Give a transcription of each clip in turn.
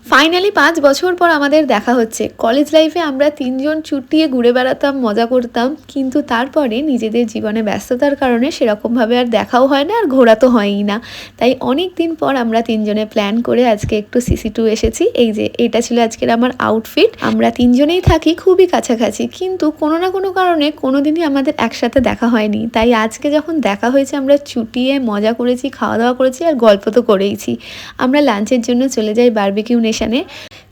Finally ৫ বছর পর আমাদের দেখা হচ্ছে। কলেজ লাইফে আমরা ৩ জন চুটিয়ে ঘুরে বেড়াতাম, মজা করতাম। কিন্তু তারপরে নিজেদের জীবনে ব্যস্ততার কারণে সেরকমভাবে আর দেখাও হয় না, আর ঘোরা তো হয়ই না। তাই অনেক দিন পর আমরা ৩ জনে প্ল্যান করে আজকে একটু সিসি2 এসেছি। এই যে এটা ছিল আজকের আমার আউটফিট। আমরা ৩ জনেই থাকি খুবই কাছাকাছি, কিন্তু কোনো না কোনো কারণে কোনোদিনই আমাদের একসাথে দেখা হয়নি। তাই আজকে যখন দেখা হয়েছে আমরা চুটিয়ে মজা করেছি, খাওয়া দাওয়া করেছি, আর গল্প তো করেইছি। আমরা লাঞ্চের জন্য চলে যাই বারবিকিউ নেশনে।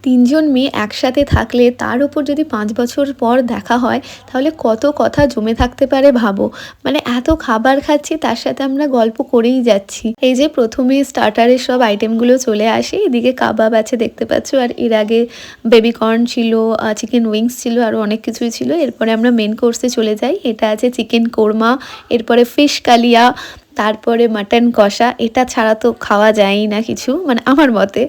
৩ জন মেয়ে একসাথে থাকলে তার উপর যদি ৫ বছর পর দেখা হয়, তাহলে কত কথা জমে থাকতে পারে ভাবো। মানে এত খাবার খাচ্ছি, তার সাথে আমরা গল্প করেই যাচ্ছি। এই যে প্রথমে স্টার্টারের সব আইটেমগুলো চলে আসে, এদিকে কাবাব আছে দেখতে পাচ্ছ, আর এর আগে বেবি কর্ন ছিল, চিকেন উইংস ছিল, আরও অনেক কিছুই ছিল। এরপরে আমরা মেন কোর্সে চলে যাই। এটা আছে চিকেন কোরমা, এরপরে ফিশ কালিয়া, তারপরে মাটন কষা। এটা ছাড়া তো খাওয়া যায়ই না কিছু, মানে আমার মতে।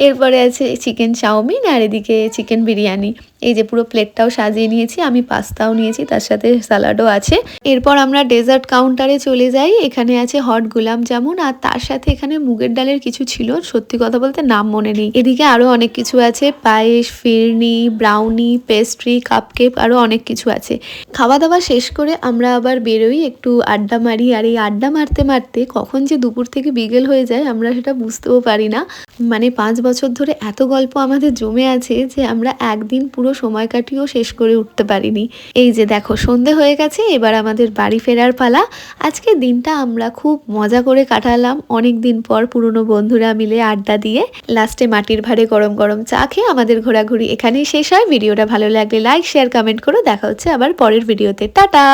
এরপরে আছে চিকেন চাউমিন, আর এদিকে চিকেন বিরিয়ানি। এই যে পুরো প্লেটটাও সাজিয়ে নিয়েছি, আমি পাস্তাও নিয়েছি, তার সাথে স্যালাডও আছে। এরপর আমরা ডেজার্ট কাউন্টারে চলে যাই। এখানে আছে হট গোলাপ জামুন, আর তার সাথে এখানে মুগের ডালের কিছু ছিল, সত্যি কথা বলতে নাম মনে নেই। এদিকে আরও অনেক কিছু আছে, পায়েস, ফিরনি, ব্রাউনি, পেস্ট্রি, কাপকেক, আরও অনেক কিছু আছে। খাওয়া দাওয়া শেষ করে আমরা আবার বেরোই, একটু আড্ডা মারি। আর এই আড্ডা মারতে মারতে কখন যে দুপুর থেকে বিকেল হয়ে যায় আমরা সেটা বুঝতেও পারি না। মানে ৫ বছর ধরে এত গল্প আমাদের জমে আছে যে আমরা একদিন পুরো সময় কাটিয়েও শেষ করে উঠতে পারিনি। এই যে দেখো সন্ধে হয়ে গেছে, এবার আমাদের বাড়ি ফেরার পালা। আজকের দিনটা আমরা খুব মজা করে কাটালাম, অনেক দিন পর পুরনো বন্ধুরা মিলে আড্ডা দিয়ে। লাস্টে মাটির ভাঁড়ে গরম গরম চা খেয়ে আমাদের ঘোরাঘুরি এখানেই শেষ হয়। ভিডিওটা ভালো লাগলে লাইক, শেয়ার, কমেন্ট করো। দেখা হচ্ছে আবার পরের ভিডিওতে। টাটা।